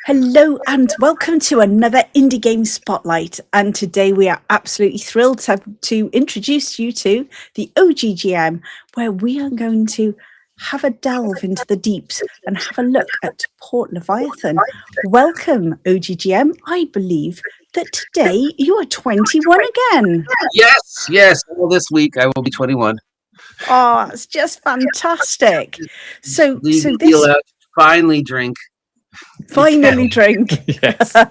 Hello and welcome to another Indie Game Spotlight. And today we are absolutely thrilled to introduce you to the OGGM, where we are going to have a delve into the deeps and have a look at Port Leviathan. Welcome, OGGM. I believe that today you are 21 again. Yes. Well, this week I will be 21. Oh, it's just fantastic. So this finally drink. Finally drink. Yes. I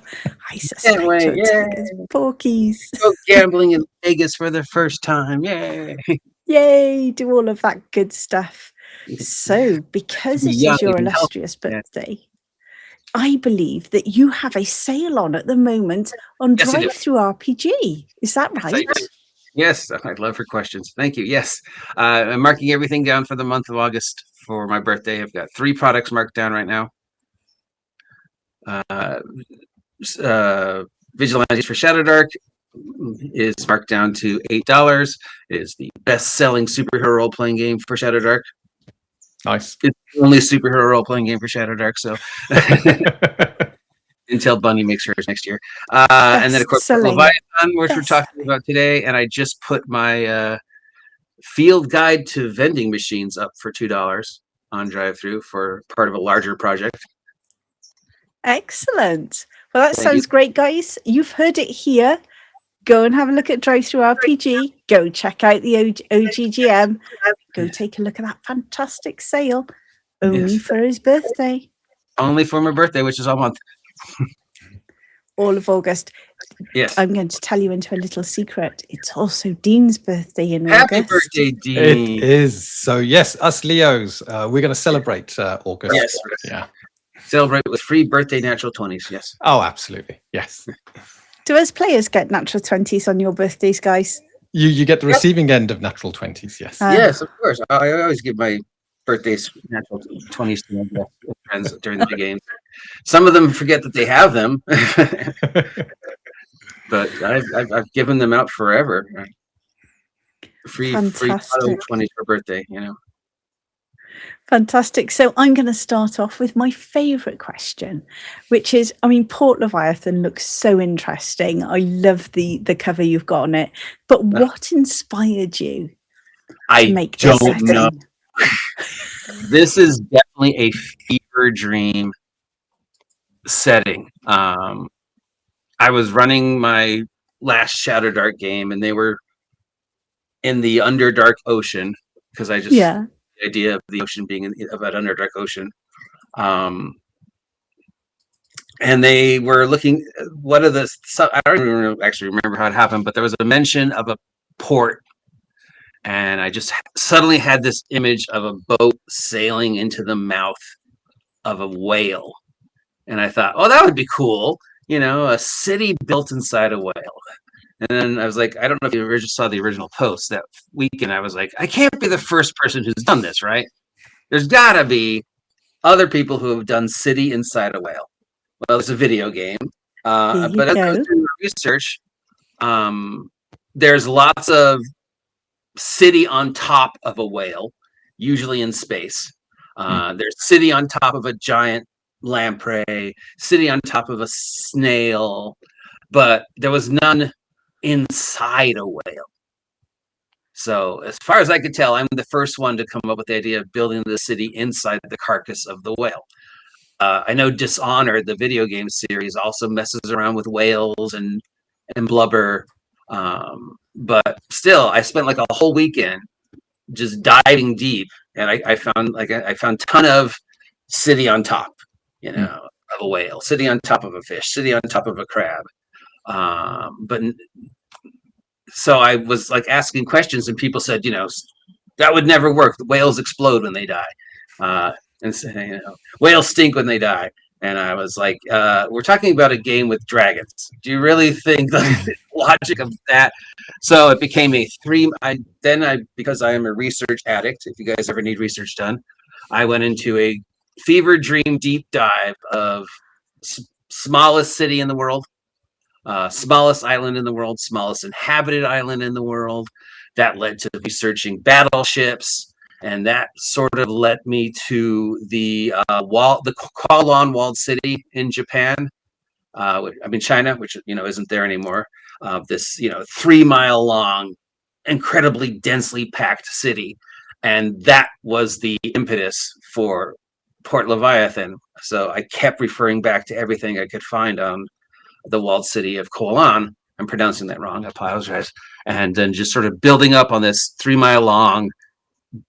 suspect Can't wait. it's porkies. Go gambling in Vegas for the first time. Yay. Yay, do all of that good stuff. So, because it is your illustrious birthday, I believe that you have a sale on at the moment on DriveThruRPG. Is that right? Yes, I'd love for questions. Thank you. Yes. I'm marking everything down for the month of August for my birthday. I've got 3 products marked down right now. Vigilantes for Shadowdark is marked down to $8. It is the best-selling superhero role-playing game for Shadowdark. Nice. It's the only superhero role-playing game for Shadowdark, so until Bunny makes hers next year. And then, of course, Leviathan, which we're talking about today, and I just put my field guide to vending machines up for $2 on DriveThru for part of a larger project. Excellent. Well, that sounds great, guys. You've heard it here. Go and have a look at DriveThruRPG. Go check out the OGGM. Go take a look at that fantastic sale. Only for his birthday. Only for my birthday, which is all month. All of August. Yes. I'm going to tell you into a little secret. It's also Dean's birthday in August. Happy birthday, Dean. It is. So, yes, us Leos, we're going to celebrate August. Yes. Yeah. Celebrate with free birthday natural 20s. Yes. Oh, absolutely. Yes. Do us players get natural 20s on your birthdays, guys? You get the receiving end of natural 20s. Yes. Yes, of course. I always give my birthdays natural 20s to my friends during the games. Some of them forget that they have them, but I've given them out forever. Free 20s for birthday, you know. Fantastic. So I'm going to start off with my favorite question, which is, I mean, Port Leviathan looks so interesting. I love the cover you've got on it. But what inspired you to make this setting? Know. This is definitely a fever dream setting. I was running my last Shadowdark game, and they were in the Underdark Ocean because I just... the idea of the ocean being of that Underdark Ocean. And they were looking, I don't even actually remember how it happened, but there was a mention of a port. And I just suddenly had this image of a boat sailing into the mouth of a whale. And I thought, oh, that would be cool. You know, a city built inside a whale. And then I was like, I don't know if you ever just saw the original post that weekend. I was like, I can't be the first person who's done this, right? There's got to be other people who have done city inside a whale. Well, it's a video game. But as I was doing research, there's lots of city on top of a whale, usually in space. There's city on top of a giant lamprey, city on top of a snail, but there was none inside a whale. So as far as I could tell, I'm the first one to come up with the idea of building the city inside the carcass of the whale. I know Dishonored, the video game series, also messes around with whales and blubber. But still, I spent like a whole weekend just diving deep, and I found a ton of city on top, you know, of a whale, city on top of a fish, city on top of a crab. But so I was like asking questions, and people said, you know, that would never work. The whales explode when they die, and say, you know, whales stink when they die. And I was like, we're talking about a game with dragons. Do you really think the logic of that? So it became a because I am a research addict, if you guys ever need research done, I went into a fever dream deep dive of smallest city in the world, smallest island in the world, smallest inhabited island in the world. That led to researching battleships and that sort of led me to the Kowloon walled city in Japan. China, which isn't there anymore. This 3-mile long, incredibly densely packed city, and that was the impetus for Port Leviathan. So I kept referring back to everything I could find on the walled city of Kowloon. I'm pronouncing that wrong. I apologize. And then just sort of building up on this 3-mile long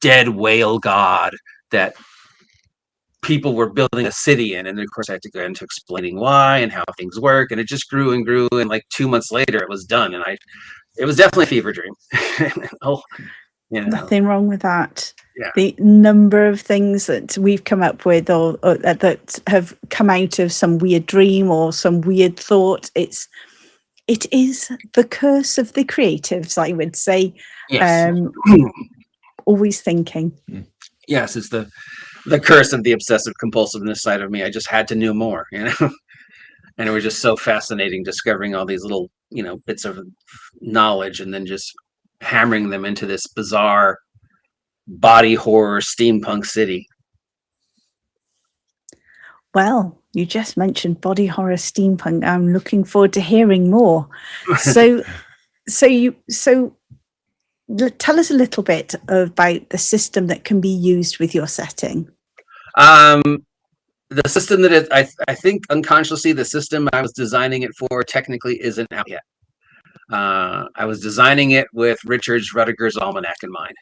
dead whale god that people were building a city in. And then, of course, I had to go into explaining why and how things work. And it just grew and grew. And like 2 months later, it was done. And it was definitely a fever dream. Nothing wrong with that. Yeah. The number of things that we've come up with or that have come out of some weird dream or some weird thought, it is the curse of the creatives, I would say. Yes. Always thinking. Yes, it's the curse of the obsessive compulsiveness side of me. I just had to know more, and it was just so fascinating discovering all these little, bits of knowledge and then just hammering them into this bizarre body horror steampunk city. Well, you just mentioned body horror steampunk. I'm looking forward to hearing more. So tell us a little bit about the system that can be used with your setting. The system that I think unconsciously, the system I was designing it for technically isn't out yet. I was designing it with Richard Rudiger's Almanac in mind.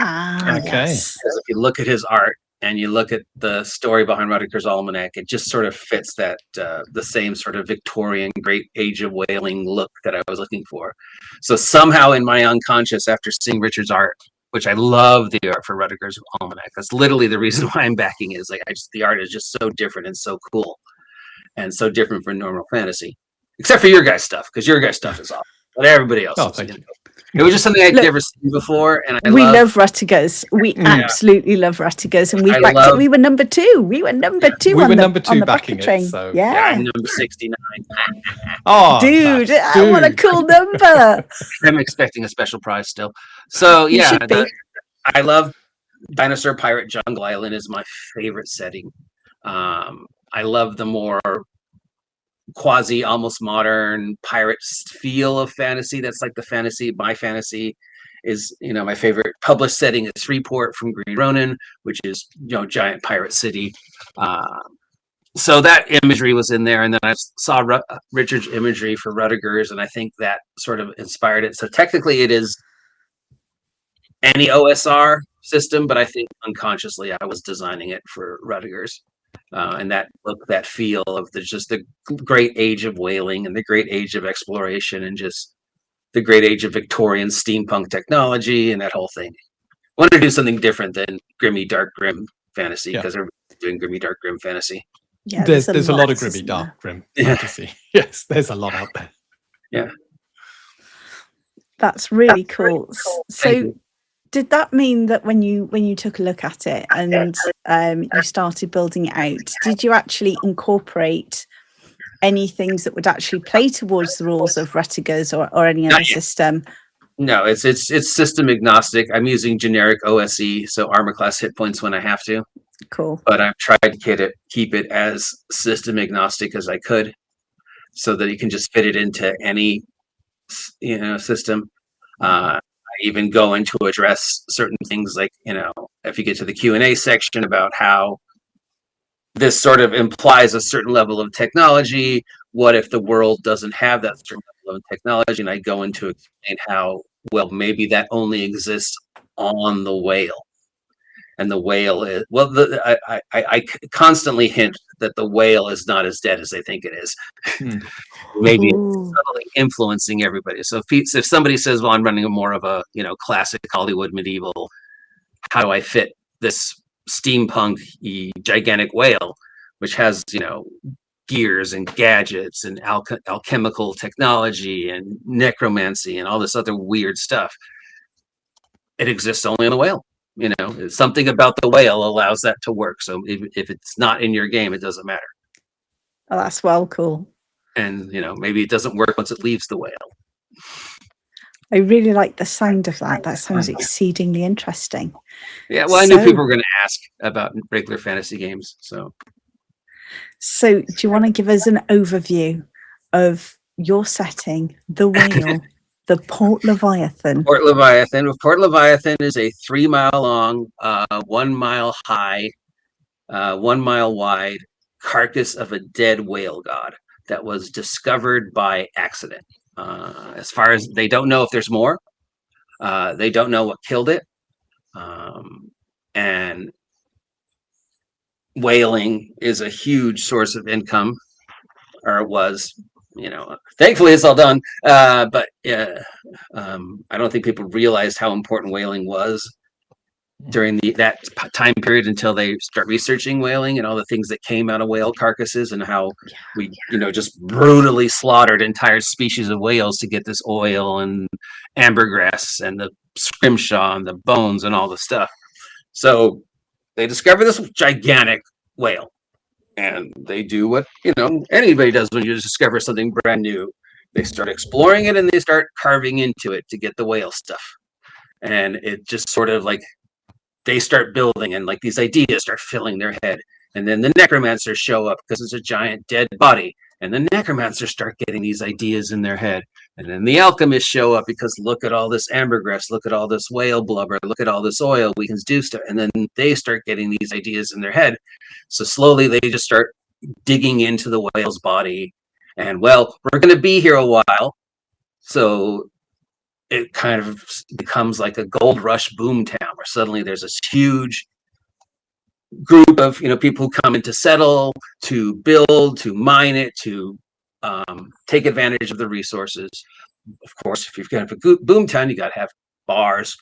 Okay. Because if you look at his art and you look at the story behind Rudiger's Almanac, it just sort of fits that the same sort of Victorian Great Age of Whaling look that I was looking for. So somehow in my unconscious, after seeing Richard's art, which I love the art for Rudiger's Almanac, that's literally the reason why I'm backing it, is like the art is just so different and so cool and so different from normal fantasy, except for your guys' stuff, because your guys' stuff is awesome. But everybody else. Oh, thank you. It was just something I'd never seen before, and we love Rutigers. We absolutely love Rutigers, and we've backed it. We were number 2. We were number 2. We on were the, number 2 on the backing train. it. So yeah, I'm number 69. Oh, dude, what a cool number! I'm expecting a special prize still. So yeah, I love Dinosaur Pirate Jungle Island is my favorite setting. I love the more quasi almost modern pirate feel of fantasy. That's like the fantasy. My fantasy is, my favorite published setting is Freeport from Green Ronin, which is giant pirate city. So that imagery was in there, and then I saw Richard's imagery for Rudiger's, and I think that sort of inspired it. So technically it is any OSR system, but I think unconsciously I was designing it for Rudiger's. And that look, that feel of the great age of whaling and the great age of exploration and just the great age of Victorian steampunk technology and that whole thing. I wanted to do something different than grimmy, dark, grim fantasy, because everybody's doing grimmy, dark, grim fantasy. Yeah, there's a lot of grimmy, dark, grim fantasy. Yes, there's a lot out there. Yeah. That's really cool. So did that mean that when you took a look at it and you started building it out, did you actually incorporate any things that would actually play towards the rules of Rutigers or any other system? No, it's system agnostic. I'm using generic OSE, so armor class hit points when I have to. Cool. But I've tried to keep it as system agnostic as I could, so that you can just fit it into any system. I even go in to address certain things, like if you get to the Q&A section about how this sort of implies a certain level of technology, what if the world doesn't have that certain level of technology? And I go into explain how, well, maybe that only exists on the whale. And the whale is, well, I constantly hint that the whale is not as dead as they think it is. Maybe it's subtly influencing everybody. So if somebody says, well, I'm running more of a classic Hollywood medieval, how do I fit this steampunk gigantic whale, which has gears and gadgets and alchemical technology and necromancy and all this other weird stuff? It exists only on the whale. Something about the whale allows that to work. So if it's not in your game, it doesn't matter. Oh, that's well cool. And maybe it doesn't work once it leaves the whale. I really like the sound of that. That sounds exceedingly interesting. Yeah, well, I knew people were going to ask about regular fantasy games. So do you want to give us an overview of your setting, the whale, the Port Leviathan? Port Leviathan. Port Leviathan is a 3 mile long, 1 mile high, 1 mile wide carcass of a dead whale god that was discovered by accident. As far as they don't know if there's more, they don't know what killed it. And whaling is a huge source of income, or it was. Thankfully it's all done. But I don't think people realized how important whaling was during that time period until they start researching whaling and all the things that came out of whale carcasses and how we, just brutally slaughtered entire species of whales to get this oil and ambergris and the scrimshaw and the bones and all the stuff. So they discover this gigantic whale, and they do what anybody does when you discover something brand new. They start exploring it and they start carving into it to get the whale stuff, and it just sort of like they start building, and like these ideas start filling their head. And then the necromancers show up because it's a giant dead body, and the necromancers start getting these ideas in their head. And then the alchemists show up because look at all this ambergris, look at all this whale blubber, look at all this oil, we can do stuff. And then they start getting these ideas in their head. So slowly they just start digging into the whale's body. And well, we're going to be here a while. So it kind of becomes like a gold rush boom town where suddenly there's this huge group of people who come in to settle, to build, to mine it, to take advantage of the resources. Of course, if you've got a boom town, you got to have bars,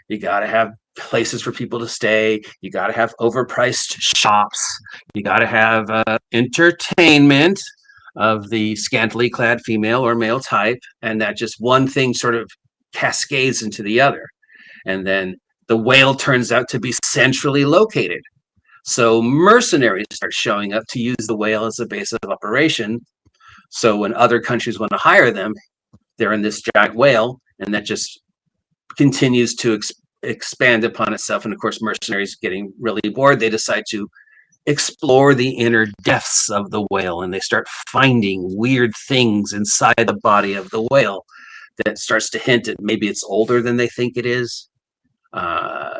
you got to have places for people to stay, you got to have overpriced shops, you got to have entertainment of the scantily clad female or male type, and that just one thing sort of cascades into the other. And then the whale turns out to be centrally located. So mercenaries start showing up to use the whale as a base of operation. So when other countries want to hire them, they're in this giant whale, and that just continues to expand upon itself. And of course, mercenaries getting really bored, they decide to explore the inner depths of the whale, and they start finding weird things inside the body of the whale that starts to hint at maybe it's older than they think it is.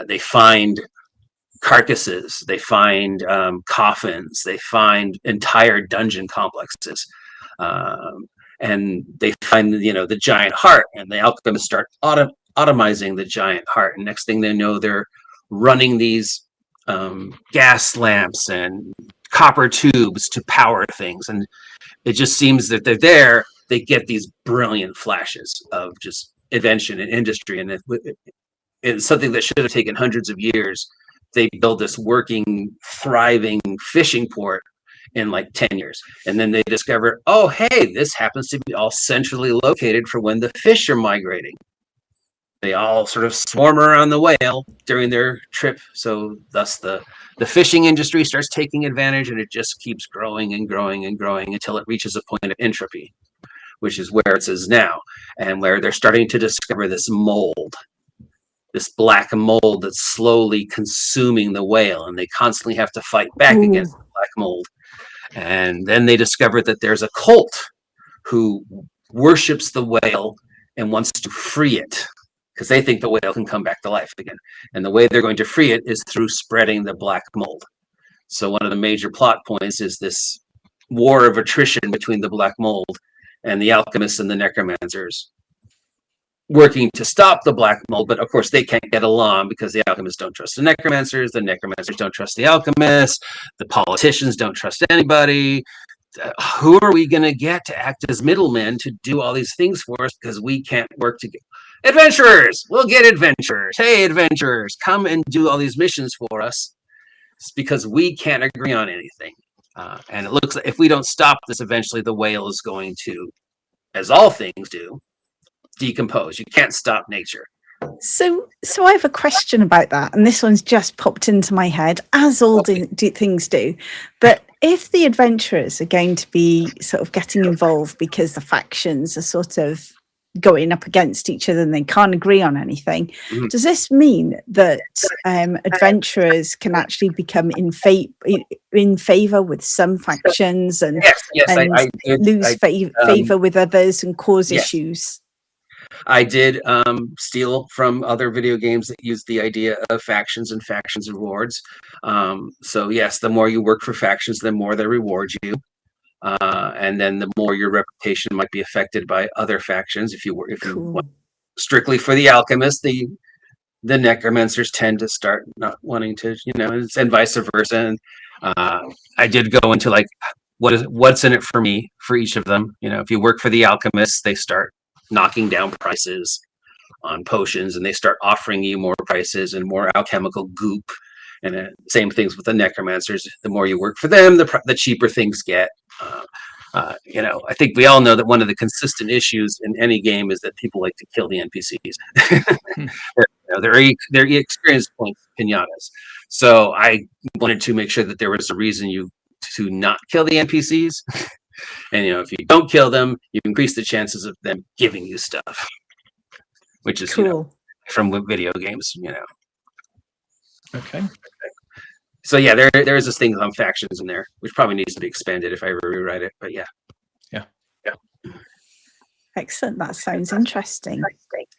They find carcasses, they find coffins, they find entire dungeon complexes, and they find the giant heart, and the alchemists start automizing the giant heart, and next thing they know, they're running these gas lamps and copper tubes to power things, and it just seems that they're there. They get these brilliant flashes of just invention and industry, and it's something that should have taken hundreds of years. They build this working, thriving fishing port in like 10 years. And then they discover, oh, hey, this happens to be all centrally located for when the fish are migrating. They all sort of swarm around the whale during their trip. So thus the fishing industry starts taking advantage, and it just keeps growing and growing and growing until it reaches a point of entropy, which is where it is now, and where they're starting to discover this mold, this black mold that's slowly consuming the whale, and they constantly have to fight back against the black mold. And then they discover that there's a cult who worships the whale and wants to free it because they think the whale can come back to life again. And the way they're going to free it is through spreading the black mold. So one of the major plot points is this war of attrition between the black mold and the alchemists and the necromancers working to stop the black mold, but of course they can't get along because the alchemists don't trust the necromancers don't trust the alchemists, the politicians don't trust anybody. Who are we going to get to act as middlemen to do all these things for us because we can't work together? Adventurers! We'll get adventurers. Hey, adventurers, come and do all these missions for us. It's because we can't agree on anything. And it looks like if we don't stop this, eventually the whale is going to, as all things do, decompose. You can't stop nature. So I have a question about that, and this one's just popped into my head, as all things do. But if the adventurers are going to be sort of getting involved because the factions are sort of going up against each other and they can't agree on anything. Mhm. Does this mean that adventurers can actually become in favor with some factions and Yes, I did. lose favor with others and cause yes. issues? I did steal from other video games that use the idea of factions and factions rewards. So yes, the more you work for factions, the more they reward you. And then the more your reputation might be affected by other factions. If you went strictly for the alchemist, the necromancers tend to start not wanting to, and vice versa. And I did go into like what's in it for me for each of them. If you work for the alchemist, they start knocking down prices on potions, and they start offering you more prices and more alchemical goop. And same things with the necromancers. The more you work for them, the cheaper things get. I think we all know that one of the consistent issues in any game is that people like to kill the NPCs. They're experience points pinatas. So I wanted to make sure that there was a reason to not kill the NPCs. And if you don't kill them, you increase the chances of them giving you stuff, which is cool. From video games. Okay. So yeah, there is this thing on factions in there, which probably needs to be expanded if I ever rewrite it. But yeah. Excellent. That sounds interesting.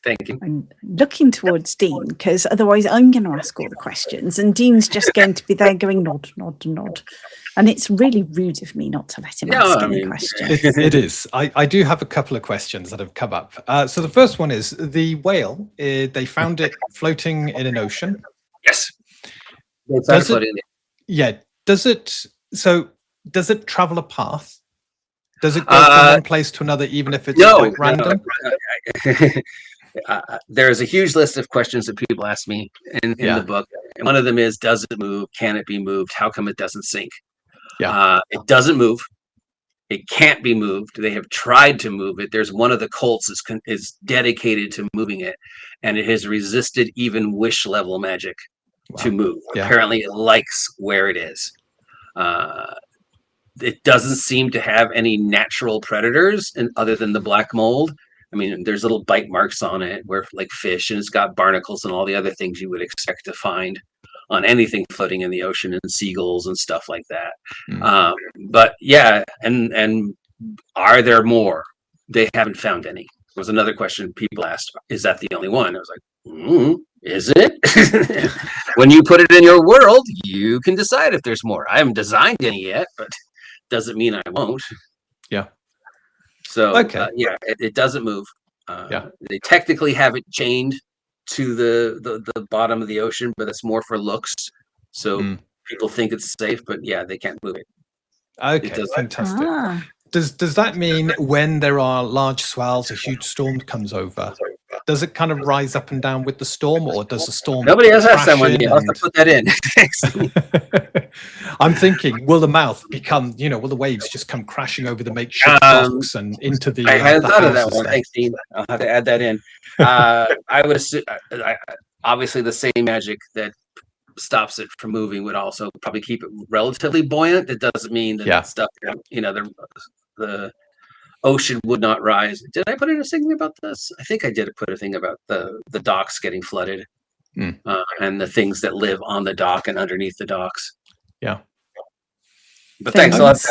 Thank you. I'm looking towards Dean because otherwise I'm going to ask all the questions and Dean's just going to be there going nod, nod, nod. And it's really rude of me not to let him ask any questions. It is. I do have a couple of questions that have come up. So the first one is the whale. They found it floating in an ocean. Yes. Does it travel a path? Does it go from one place to another, even if it's quite random? There's a huge list of questions that people ask me in the book. And one of them is, does it move? Can it be moved? How come it doesn't sink? It doesn't move. It can't be moved. They have tried to move it. There's one of the cults is dedicated to moving it, and it has resisted even wish level magic to move. Apparently it likes where it is. It doesn't seem to have any natural predators other than the black mold. I mean, there's little bite marks on it where like fish, and it's got barnacles and all the other things you would expect to find on anything floating in the ocean, and seagulls and stuff like that. But yeah, and are there more? They haven't found any. There was another question people asked, is that the only one? I was like, is it? When you put it in your world, you can decide if there's more. I haven't designed any yet, but doesn't mean I won't. Yeah. So it doesn't move. They technically have it chained to the bottom of the ocean, but it's more for looks. So people think it's safe, but yeah, they can't move it. Okay, fantastic. Does that mean when there are large swells, a huge storm comes over, does it kind of rise up and down with the storm, or does the storm? Nobody else has that one yet. I'll have to put that in. I'm thinking, will the mouth become, will the waves just come crashing over the makeshift docks and into the? I hadn't thought of that one. Thanks, Dean. I'll have to add that in. I would assume, obviously, the same magic that stops it from moving would also probably keep it relatively buoyant. It doesn't mean that stuff, the ocean would not rise. Did I put in a thing about this? I think I did put a thing about the docks getting flooded and the things that live on the dock and underneath the docks. Yeah. But thanks a lot.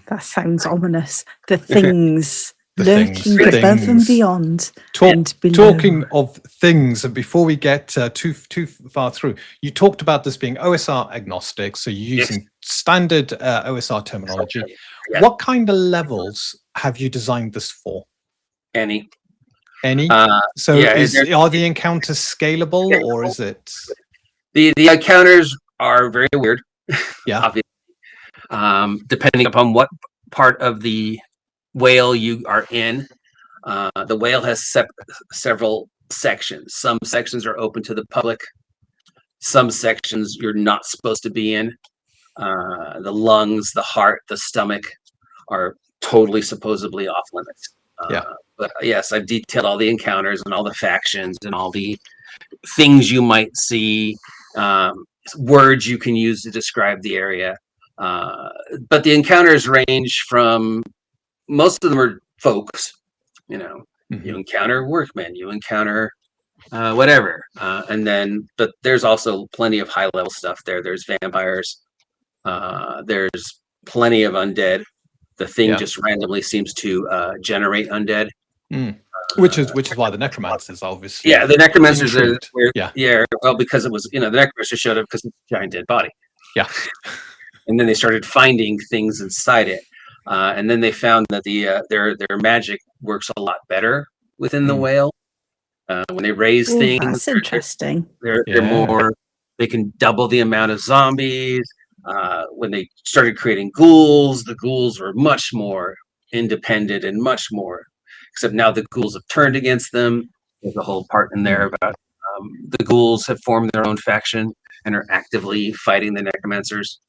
That sounds ominous. The things lurking above and beyond. Talking of things, and before we get too far through, you talked about this being OSR agnostic, so you're using standard OSR terminology. Yes. What kind of levels have you designed this for? Any? Are the encounters scalable, or is it? The encounters are very weird. Yeah. Obviously. Depending upon what part of the whale you are in. The whale has several sections. Some sections are open to the public. Some sections you're not supposed to be in. The lungs, the heart, the stomach are totally supposedly off limits. But yes, I've detailed all the encounters and all the factions and all the things you might see, words you can use to describe the area. But the encounters range from, most of them are folks. You encounter workmen, you encounter whatever, but there's also plenty of high level stuff there. There's vampires, there's plenty of undead. The thing just randomly seems to generate undead, which is why the necromancers obviously. Yeah, the necromancers are weird. Well, because it was the necromancer showed up because it's a giant dead body. Yeah, and then they started finding things inside it, and then they found that their magic works a lot better within the whale. When they raise things, that's interesting. They're more. They can double the amount of zombies. When they started creating ghouls, the ghouls were much more independent and much more. Except now the ghouls have turned against them. There's a whole part in there about the ghouls have formed their own faction and are actively fighting the necromancers.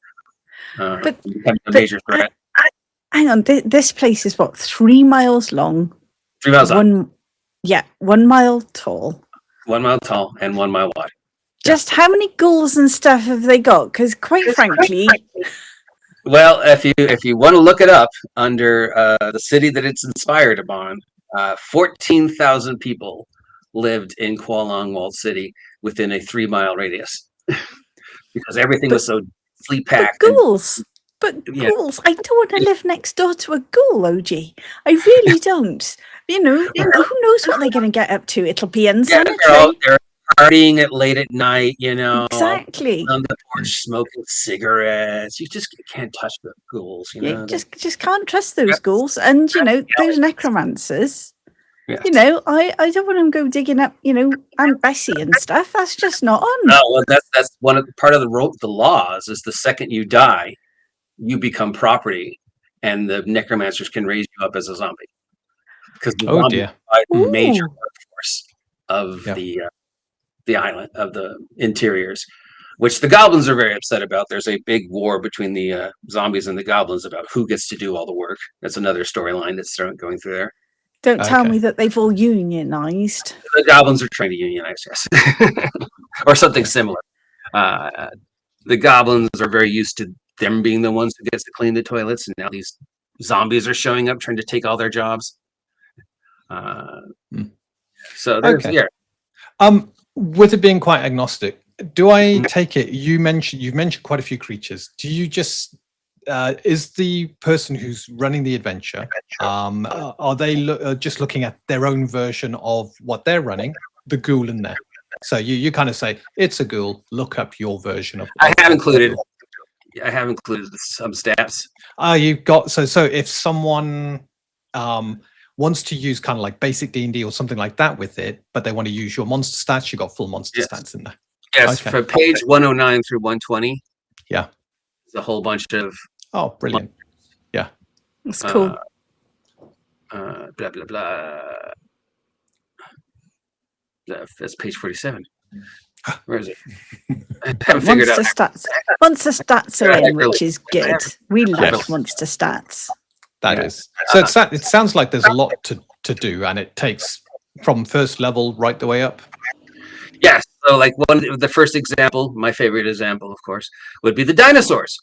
But a major threat. Hang on, this place is what, 3 miles long? 3 miles long. 1 mile tall. 1 mile tall and 1 mile wide. Just how many ghouls and stuff have they got? Because quite frankly, well, if you want to look it up under the city that it's inspired upon, 14,000 people lived in Kualong Walled City within a 3 mile radius because everything was so densely packed. Ghouls. Ghouls. I don't want to live next door to a ghoul, OG. I really don't. Who knows what they're going to get up to? It'll be insanitary. They're partying it late at night, Exactly. On the porch smoking cigarettes. You just can't touch the ghouls, You just can't trust those ghouls. And, those necromancers, yes. I don't want them to go digging up, Aunt Bessie and stuff. That's just not on. No, well, that's part of the laws is the second you die, you become property and the necromancers can raise you up as a zombie. Because the zombies are a major workforce of the island, of the interiors, which the goblins are very upset about. There's a big war between the zombies and the goblins about who gets to do all the work. That's another storyline that's going through there. Don't tell me that they've all unionized. The goblins are trying to unionize, yes. Or something similar. The goblins are very used to them being the ones who gets to clean the toilets, and now these zombies are showing up trying to take all their jobs. So there's with it being quite agnostic, do I take it you've mentioned quite a few creatures? Do you just is the person who's running the adventure are they just looking at their own version of what they're running, the ghoul in there? So you kind of say it's a ghoul, look up your version of I have included some stats. You've got so if someone wants to use kind of like basic D&D or something like that with it, but they want to use your monster stats, you got full monster stats in there. Yes, from page 109 through 120. Yeah. There's a whole bunch of brilliant. Yeah. That's cool. Blah blah blah. That's page 47. Where is it? I haven't figured out. Monster stats are in, which is good. We like monster stats. That is. So it sounds like there's a lot to do, and it takes from first level right the way up. Yes. So like the first example, my favorite example, of course, would be the dinosaurs.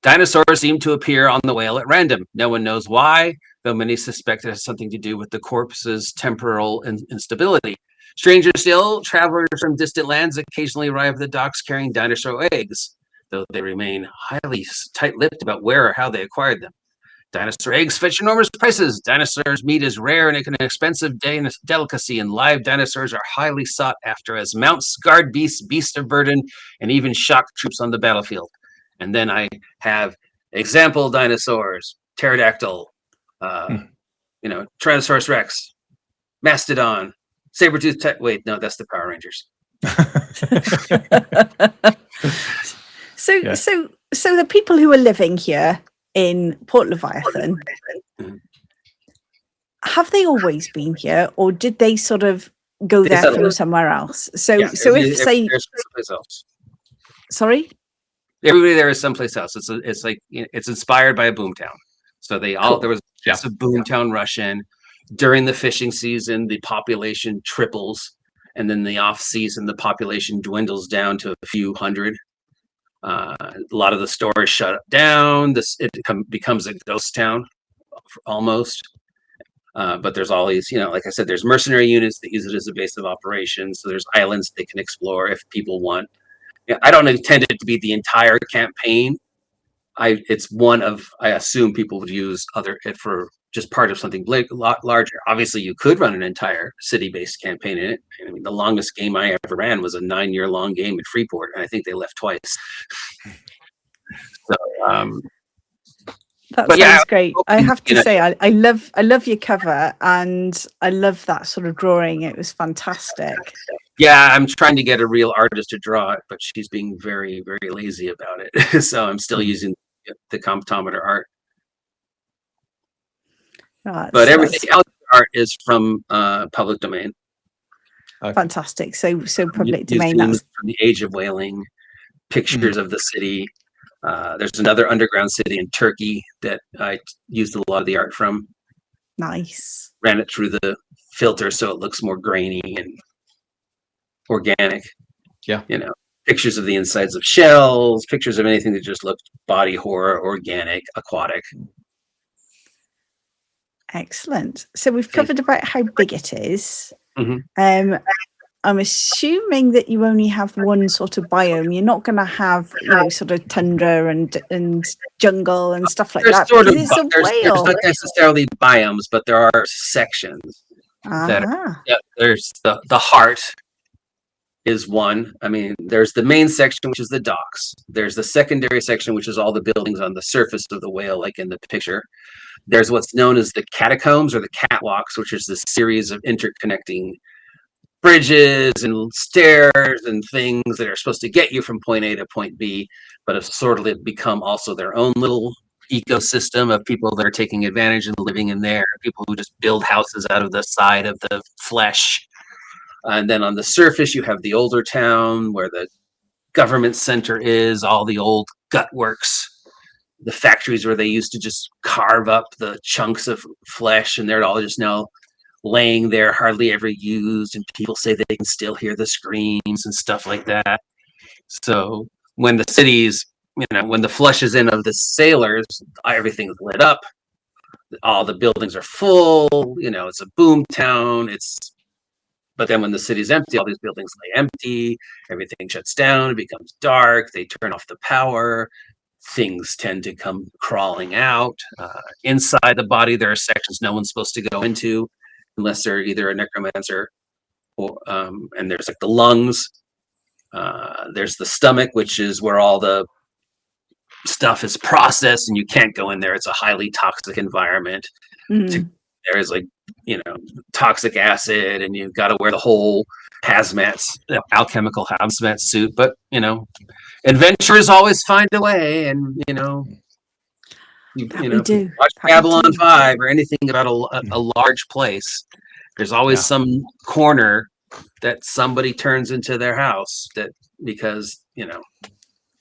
Dinosaurs seem to appear on the whale at random. No one knows why, though many suspect it has something to do with the corpse's temporal instability. Stranger still, travelers from distant lands occasionally arrive at the docks carrying dinosaur eggs, though they remain highly tight-lipped about where or how they acquired them. Dinosaur eggs fetch enormous prices. Dinosaurs' meat is rare and an expensive delicacy, and live dinosaurs are highly sought after as mounts, guard beasts, beasts of burden, and even shock troops on the battlefield. And then I have example dinosaurs: pterodactyl, Tyrannosaurus Rex, Mastodon, saber-toothed. Wait, no, that's the Power Rangers. So the people who are living here in Port Leviathan, have they always been here, or did they sort of go there from somewhere else? If say, sorry, everybody there is someplace else. It's like it's inspired by a boomtown. So there was a boomtown rush in during the fishing season. The population triples, and then the off season, the population dwindles down to a few hundred. A lot of the stores shut down. It becomes a ghost town almost. But there's all these, like I said, there's mercenary units that use it as a base of operations. So there's islands they can explore if people want. Yeah, I don't intend it to be the entire campaign. It's one of, I assume people would use it for just part of something a lot larger. Obviously, you could run an entire city-based campaign in it. I mean, the longest game I ever ran was a 9-year-long game in Freeport, and I think they left twice. So, that sounds great. I have to say, I love your cover, and I love that sort of drawing. It was fantastic. Yeah, I'm trying to get a real artist to draw it, but she's being very, very lazy about it. So I'm still using the comptometer art. But everything else art is from public domain. Fantastic. So public domain. That's from the Age of Whaling, pictures of the city. There's another underground city in Turkey that I used a lot of the art from. Nice. Ran it through the filter so it looks more grainy and organic. Yeah. Pictures of the insides of shells, pictures of anything that just looked body horror, organic, aquatic. Excellent. So we've covered about how big it is. Mm-hmm. I'm assuming that you only have one sort of biome. You're not going to have, sort of tundra and jungle and stuff like that. There's not necessarily biomes, but there are sections. There's the heart is one. I mean, there's the main section, which is the docks. There's the secondary section, which is all the buildings on the surface of the whale, like in the picture. There's what's known as the catacombs or the catwalks, which is the series of interconnecting bridges and stairs and things that are supposed to get you from point A to point B, but have sort of become also their own little ecosystem of people that are taking advantage and living in there, people who just build houses out of the side of the flesh. And then on the surface, you have the older town where the government center is, all the old gut works, the factories where they used to just carve up the chunks of flesh, and they're all just now laying there, hardly ever used, and people say they can still hear the screams and stuff like that. So when the cities, when the flush is in of the sailors, everything's lit up, all the buildings are full, it's a boom town. But then when the city's empty, all these buildings lay empty, everything shuts down, it becomes dark, they turn off the power, things tend to come crawling out. Inside the body, there are sections no one's supposed to go into unless they're either a necromancer or, and there's like the lungs. There's the stomach, which is where all the stuff is processed and you can't go in there. It's a highly toxic environment. There's toxic acid, and you've got to wear the whole alchemical hazmat suit. But adventurers always find a way, and watch Babylon 5 or anything about a large place. There's always some corner that somebody turns into their house because.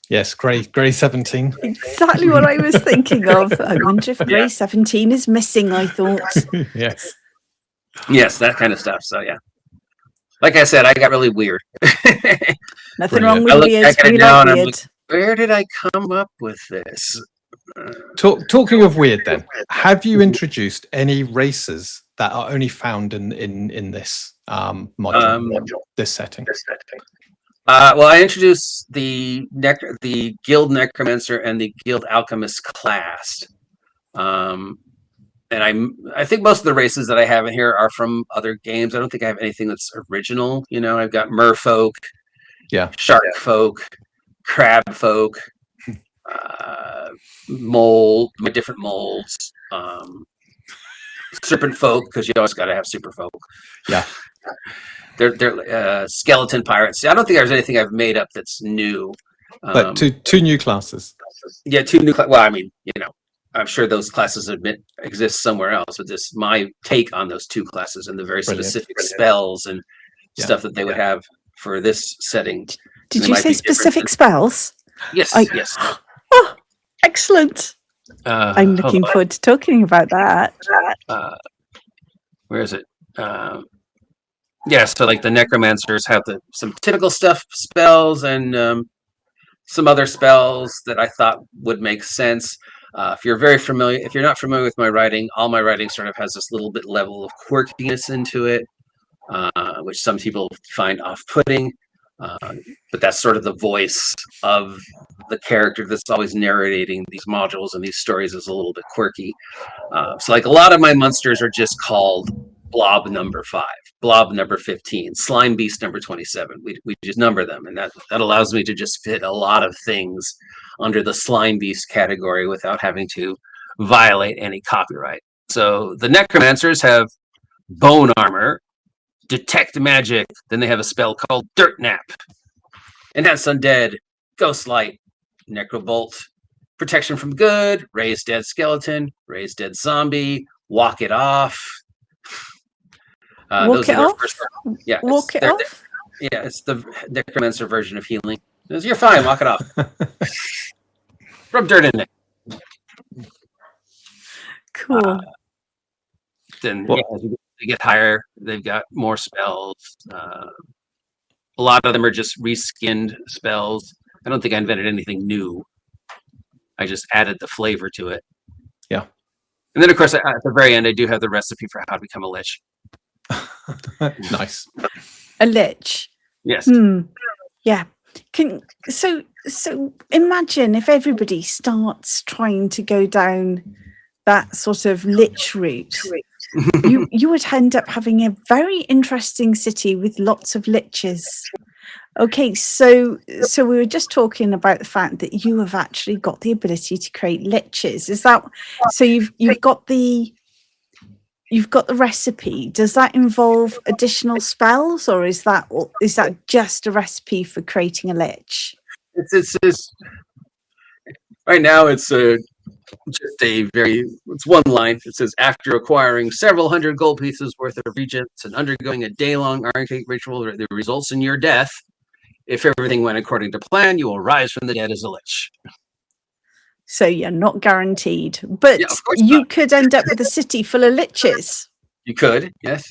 Yes, Grey 17. Exactly what I was thinking of. I wonder if Grey 17 is missing, I thought. Yes. Yes, that kind of stuff. So, yeah. Like I said, I got really weird. Nothing wrong with weird. We like weird. Like, where did I come up with this? Talking of weird, then, have you introduced any races that are only found in this module, this setting? Well, I introduced the Guild Necromancer and the Guild Alchemist class, and I think most of the races that I have in here are from other games. I don't think I have anything that's original. I've got merfolk, shark folk, crab folk, different molds, serpent folk, because you always got to have super folk. Yeah. They're skeleton pirates. I don't think there's anything I've made up that's new. But two new classes. Yeah, two new. Well, I mean, I'm sure those classes exist somewhere else. But this my take on those two classes and the very specific spells and stuff that they would have for this setting. Did you say specific spells? Yes. Yes. Oh, excellent. I'm looking forward to talking about that. Where is it? So like the necromancers have some typical spells and some other spells that I thought would make sense. If you're not familiar with my writing, all my writing sort of has this little bit level of quirkiness into it, which some people find off-putting. But that's sort of the voice of the character that's always narrating these modules and these stories is a little bit quirky. So like a lot of my monsters are just called Blob number 5, Blob number 15, Slime Beast number 27. We just number them, and that allows me to just fit a lot of things under the Slime Beast category without having to violate any copyright. So the Necromancers have bone armor, detect magic, then they have a spell called Dirt Nap, enhance undead, ghost light, necrobolt, protection from good, raise dead skeleton, raise dead zombie, walk it off. Walk it off? Yeah, walk it off? Yeah, it's the necromancer version of healing. You're fine, walk it off. Rub dirt in it. Cool. Then as you get higher, they've got more spells. A lot of them are just reskinned spells. I don't think I invented anything new. I just added the flavor to it. Yeah. And then, of course, at the very end, I do have the recipe for how to become a lich. Nice. A lich. Yes. Yeah. So imagine if everybody starts trying to go down that sort of lich route. you would end up having a very interesting city with lots of liches. Okay, so we were just talking about the fact that you have actually got the ability to create liches. Is that so? You've got the recipe. Does that involve additional spells, or is that just a recipe for creating a lich? It's right now. It's one line. It says, after acquiring several hundred gold pieces worth of regents and undergoing a day-long arcane ritual that results in your death, if everything went according to plan, you will rise from the dead as a lich. So you're not guaranteed, but you could end up with a city full of liches. You could, yes.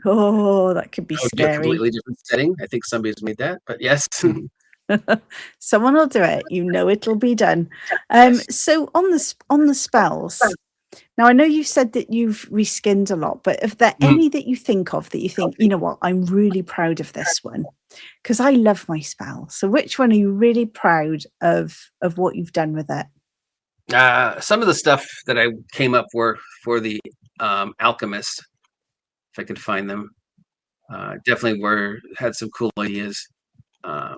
Oh, that could be That would scary. be a completely different setting. I think somebody's made that, but yes. Someone will do it. You know it'll be done. So on the spells. Now I know you said that you've reskinned a lot, but are there any that you think of that you think, you know what, I'm really proud of this one? Because I love my spell. So which one are you really proud of what you've done with it? Some of the stuff that I came up for the alchemist, if I could find them, definitely had some cool ideas.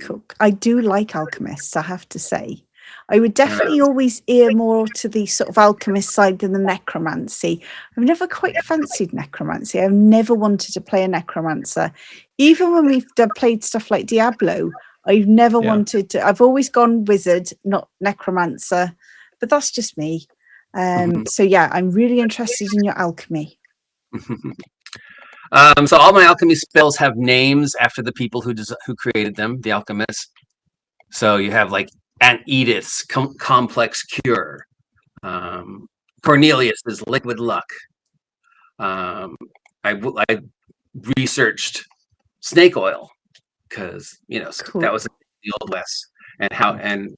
Cool. I do like alchemists, I have to say. I would definitely always ear more to the sort of alchemist side than the necromancy. I've never quite fancied necromancy. I've never wanted to play a necromancer. Even when we've played stuff like Diablo, I've never wanted to. I've always gone wizard, not necromancer. But that's just me. So yeah, I'm really interested in your alchemy. So all my alchemy spells have names after the people who created them, the alchemists. So you have like Aunt Edith's complex cure, Cornelius's liquid luck. I researched snake oil because that was the Old West, and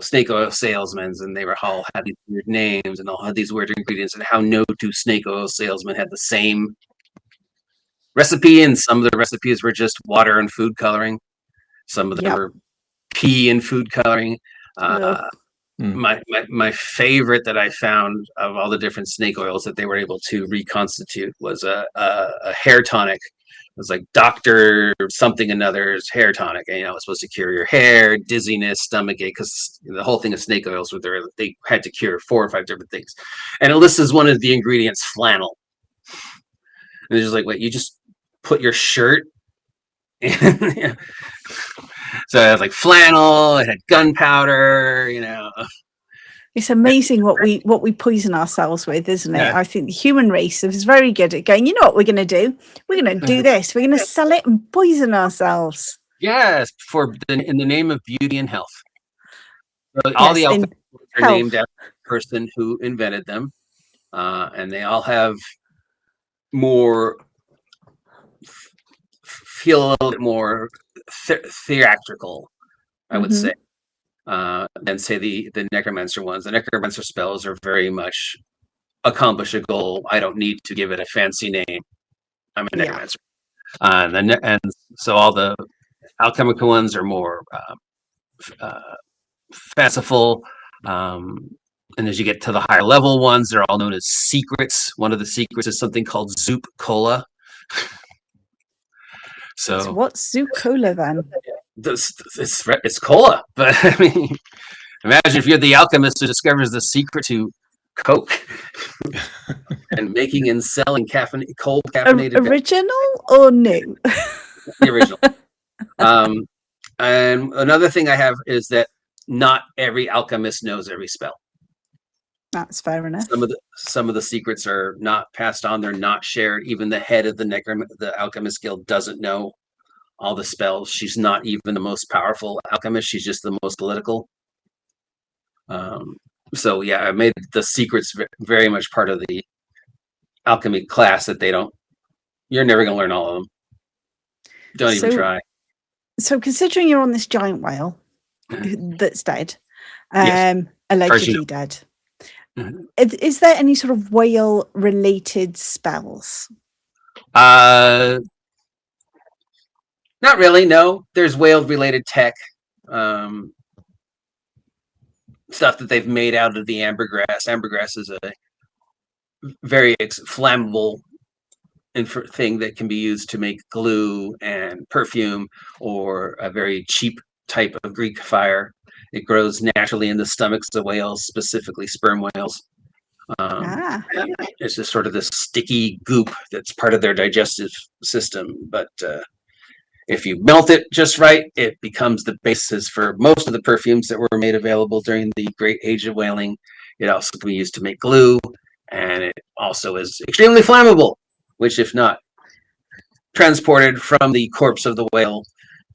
snake oil salesmen, and they all had these weird names and all had these weird ingredients, and how no two snake oil salesmen had the same recipe, and some of the recipes were just water and food coloring. Some of them were pea and food coloring. My favorite that I found of all the different snake oils that they were able to reconstitute was a hair tonic. It was like Dr. something another's hair tonic. And, it was supposed to cure your hair, dizziness, stomach ache, because the whole thing of snake oils they had to cure 4 or 5 different things. And it lists as one of the ingredients flannel. And it's just like, wait, you just put your shirt in? So it had like flannel, it had gunpowder, It's amazing what we poison ourselves with, isn't it? I think the human race is very good at going, you know what we're going to do? We're going to do this. We're going to sell it and poison ourselves. Yes, in the name of beauty and health. So all the alchemists are named after the person who invented them. And they all have feel a little bit more theatrical, I would say. than say the necromancer ones. The necromancer spells are very much accomplish a goal. I don't need to give it a fancy name. I'm a necromancer. And so all the alchemical ones are more fanciful. And as you get to the higher level ones, they're all known as secrets. One of the secrets is something called Zoop Cola. So what's Zoop Cola then? It's cola, but I mean, imagine if you're the alchemist who discovers the secret to Coke and making and selling cold caffeinated. Original or new? The original. And another thing I have is that not every alchemist knows every spell. That's fair enough. Some of the secrets are not passed on; they're not shared. Even the head of the alchemist guild doesn't know all the spells. She's not even the most powerful alchemist. She's just the most political. So yeah, I made the secrets very much part of the alchemy class that you're never going to learn all of them. Don't even try. So considering you're on this giant whale that's dead, Yes. Allegedly dead, is there any sort of whale related spells? Not really, no. There's whale-related tech, stuff that they've made out of the ambergris. Ambergris is a very flammable thing that can be used to make glue and perfume, or a very cheap type of Greek fire. It grows naturally in the stomachs of whales, specifically sperm whales. It's just sort of this sticky goop that's part of their digestive system, but if you melt it just right, it becomes the basis for most of the perfumes that were made available during the Great Age of Whaling. It also can be used to make glue, and it also is extremely flammable, which, if not transported from the corpse of the whale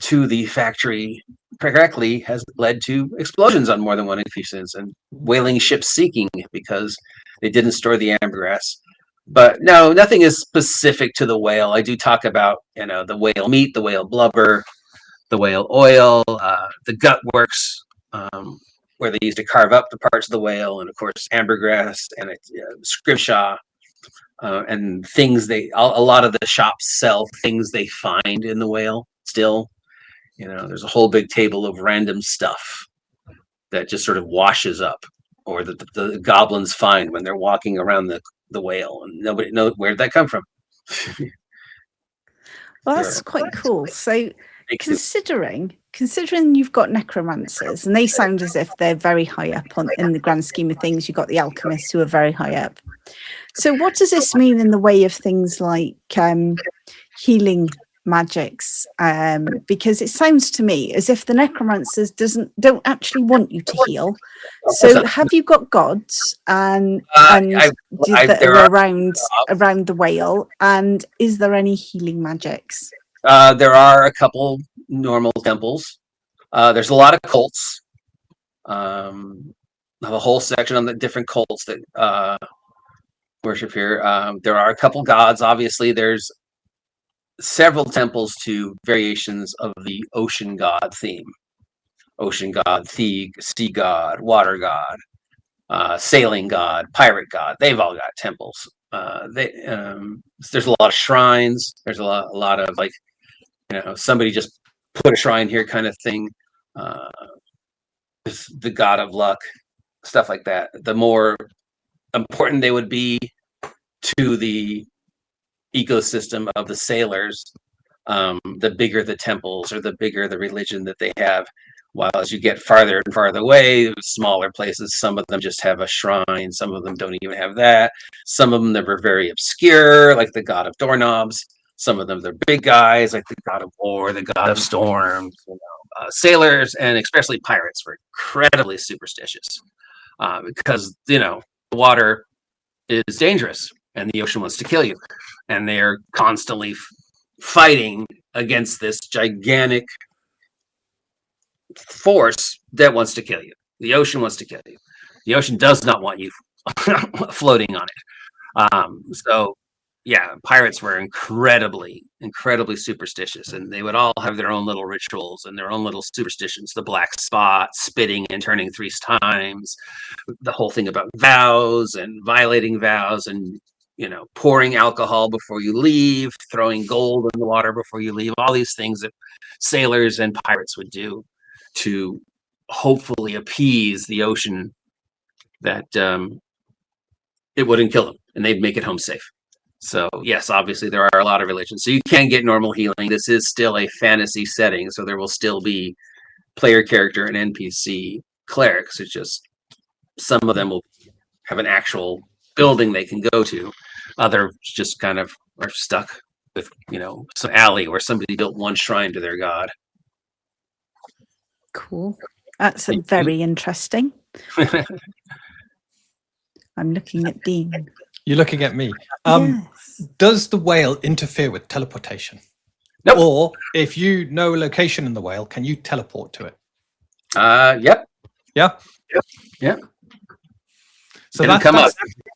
to the factory correctly, has led to explosions on more than one occasions and whaling ships sinking because they didn't store the ambergris. But no, nothing is specific to the whale. I do talk about, the whale meat, the whale blubber, the whale oil, the gut works, where they used to carve up the parts of the whale, and of course ambergris and scrimshaw, and things a lot of the shops sell things they find in the whale still. There's a whole big table of random stuff that just sort of washes up, or that the goblins find when they're walking around the whale, and nobody knows where did that come from. Well, that's quite cool. So considering you've got necromancers, and they sound as if they're very high up in the grand scheme of things, you've got the alchemists who are very high up. So what does this mean in the way of things like healing magics? Because it sounds to me as if the necromancers don't actually want you to heal. So have you got gods that are around the whale, and is there any healing magics? There are a couple normal temples. There's a lot of cults. I have a whole section on the different cults that worship here. There are a couple gods. Obviously, there's several temples to variations of the ocean god theme. Ocean god, sea god, water god, sailing god, pirate god. They've all got temples. There's a lot of shrines. There's a lot of somebody just put a shrine here kind of thing. The god of luck, stuff like that. The more important they would be to the ecosystem of the sailors, the bigger the temples, or the bigger the religion that they have. While as you get farther and farther away, smaller places, some of them just have a shrine, some of them don't even have that. Some of them that were very obscure, like the god of doorknobs. Some of them they're big guys, like the god of war, the god of storms. Sailors, and especially pirates, were incredibly superstitious, because the water is dangerous and the ocean wants to kill you, and they're constantly fighting against this gigantic force that wants to kill you. The ocean wants to kill you. The ocean does not want you floating on it. So pirates were incredibly superstitious, and they would all have their own little rituals and their own little superstitions. The black spot, spitting and turning 3 times, the whole thing about vows and violating vows, and pouring alcohol before you leave, throwing gold in the water before you leave. All these things that sailors and pirates would do to hopefully appease the ocean, that it wouldn't kill them and they'd make it home safe. So yes, obviously there are a lot of religions. So you can get normal healing. This is still a fantasy setting, so there will still be player character and NPC clerics. It's just some of them will have an actual building they can go to. Others just kind of are stuck with, some alley where somebody built one shrine to their god. Cool. That's very interesting. I'm looking at Dean. You're looking at me. Yes. Does the whale interfere with teleportation? Nope. Or if you know a location in the whale, can you teleport to it? Yep. Yeah. Yep. So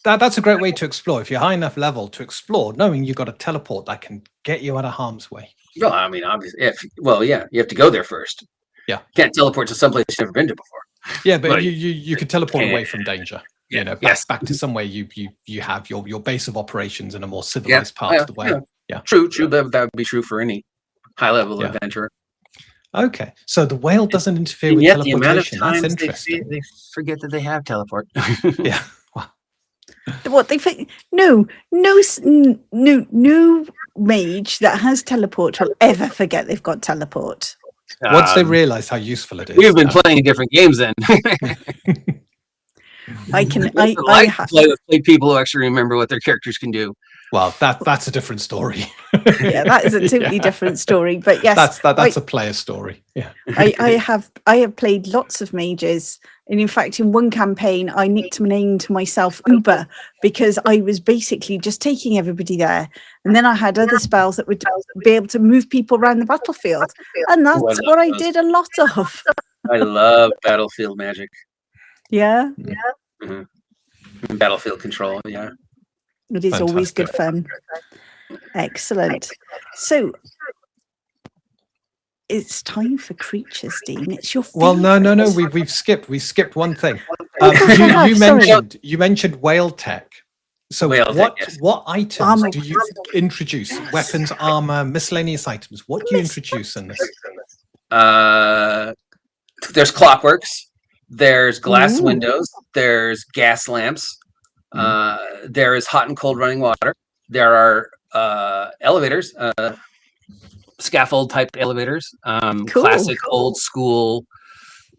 that's a great way to explore. If you're high enough level to explore, knowing you've got a teleport that can get you out of harm's way. Well, I mean, obviously, you have to go there first. Yeah. You can't teleport to someplace you've never been to before. Yeah, but you could teleport away from danger. Yes. Back to somewhere you have your base of operations in a more civilized part of the whale. Yeah. True. That would be true for any high level adventurer. Okay, so the whale doesn't interfere with teleportation. That's interesting. They forget that they have teleport. Yeah. Wow. What they think? No mage that has teleport will ever forget they've got teleport. Once they realize how useful it is. We've been playing different games then. I play people who actually remember what their characters can do. Well, that's a different story. Yeah, that is a totally different story. But yes, that's a player story. Yeah, I have played lots of mages, and in fact, in one campaign, I nicked my name to myself Uber because I was basically just taking everybody there, and then I had other spells that would be able to move people around the battlefield, and that's what I did a lot of. I love battlefield magic. Yeah. Mm-hmm. Battlefield control. Yeah. It is always good fun. Excellent. So it's time for creatures, Dean. It's your favorite. Well, no. We skipped one thing. You mentioned whale tech. So what items do you introduce? Weapons, armor, miscellaneous items. What do you introduce in this? There's clockworks. There's glass windows. There's gas lamps. There is hot and cold running water. There are elevators, scaffold type elevators, classic old school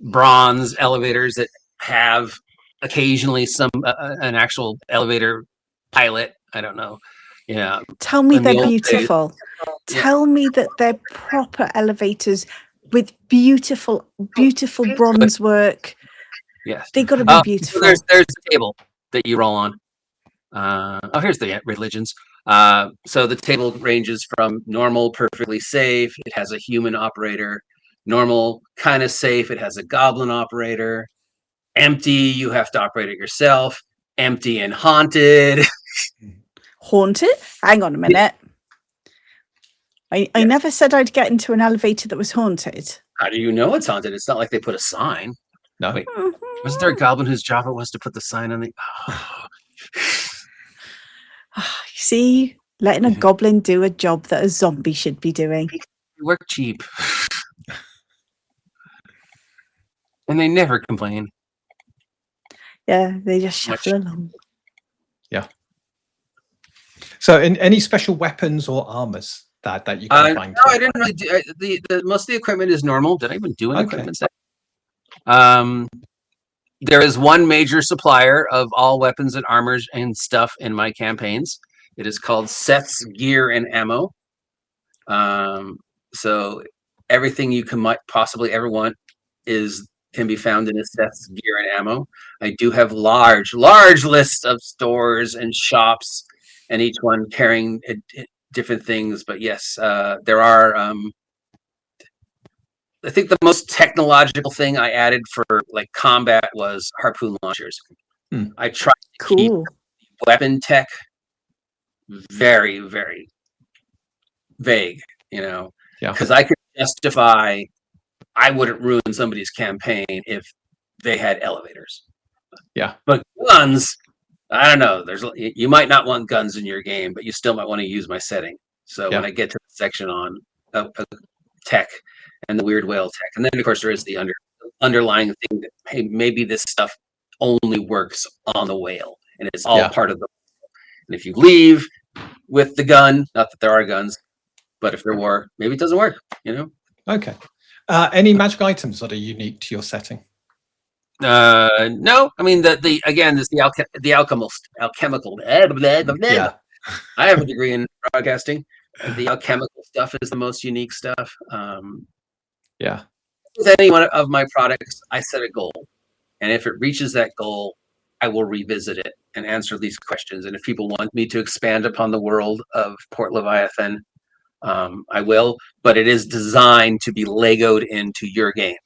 bronze elevators that have occasionally an actual elevator pilot. I don't know. Yeah. Tell me they're beautiful. Tell me that they're proper elevators with beautiful bronze work. Yes. They got to be beautiful. There's a table that you roll on. Here's the religions. So the table ranges from normal, perfectly safe. It has a human operator. Normal, kind of safe. It has a goblin operator. Empty, you have to operate it yourself. Empty and haunted. Haunted? Hang on a minute. I never said I'd get into an elevator that was haunted. How do you know it's haunted? It's not like they put a sign. No. Wait, wasn't there a goblin whose job it was to put the sign on the... See, letting a goblin do a job that a zombie should be doing. They work cheap. And they never complain. Yeah, they just shuffle along. Yeah. So any special weapons or armors that you can find? No, I didn't really do... most of the equipment is normal. Did I even do an equipment set? There is one major supplier of all weapons and armors and stuff in my campaigns. It is called Seth's Gear and Ammo. So everything you might possibly ever want can be found in a Seth's Gear and Ammo. I do have large lists of stores and shops, and each one carrying different things. But yes, there are. I think the most technological thing I added for like combat was harpoon launchers. I tried to keep weapon tech very, very vague, Yeah. because I could justify I wouldn't ruin somebody's campaign if they had elevators. Yeah. But guns, I don't know. You might not want guns in your game, but you still might want to use my setting. So when I get to the section on tech and the weird whale tech, and then of course there is the underlying thing that, hey, maybe this stuff only works on the whale, and it's all part of the. And if you leave with the gun, not that there are guns, but if there were, maybe it doesn't work. Okay. Any magic items that are unique to your setting? No, I mean again, there's the alchemical. Yeah. I have a degree in broadcasting. The alchemical stuff is the most unique stuff. Yeah. With any one of my products, I set a goal, and if it reaches that goal, I will revisit it and answer these questions. And if people want me to expand upon the world of Port Leviathan, I will. But it is designed to be Legoed into your game.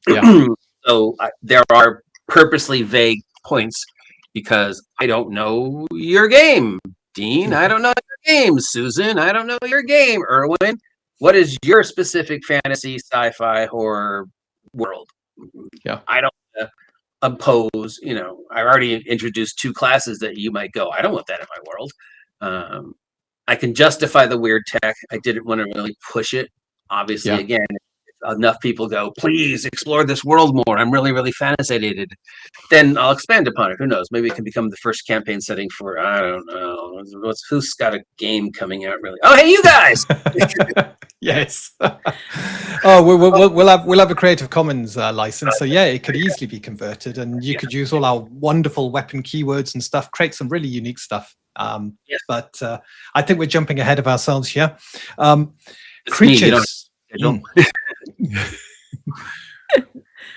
Yeah. So there are purposely vague points because I don't know your game. Dean, I don't know your game. Susan, I don't know your game. Erwin, what is your specific fantasy, sci-fi, horror world? Yeah. I don't oppose, I already introduced 2 classes that you might go, I don't want that in my world. I can justify the weird tech. I didn't want to really push it. Obviously, again, enough people go, please explore this world more. I'm really, really fascinated. Then I'll expand upon it. Who knows? Maybe it can become the first campaign setting for, I don't know. Who's got a game coming out really? Oh, hey, you guys! Yes. Oh, we'll have a Creative Commons license. So yeah, it could easily be converted, and you could use all our wonderful weapon keywords and stuff, create some really unique stuff. But I think we're jumping ahead of ourselves here. Creatures.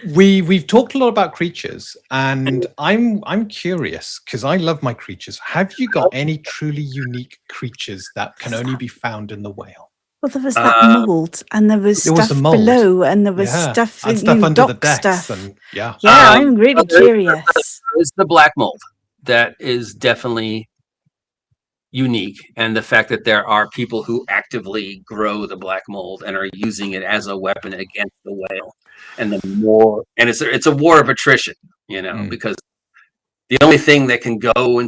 We've talked a lot about creatures, and I'm curious because I love my creatures. Have you got any truly unique creatures that can only be found in the whale? Well, there was that mold, and there was stuff below, and there was stuff under the decks. And, I'm really curious. It's the black mold that is definitely unique, and the fact that there are people who actively grow the black mold and are using it as a weapon against the whale, and it's a war of attrition, because the only thing that can go in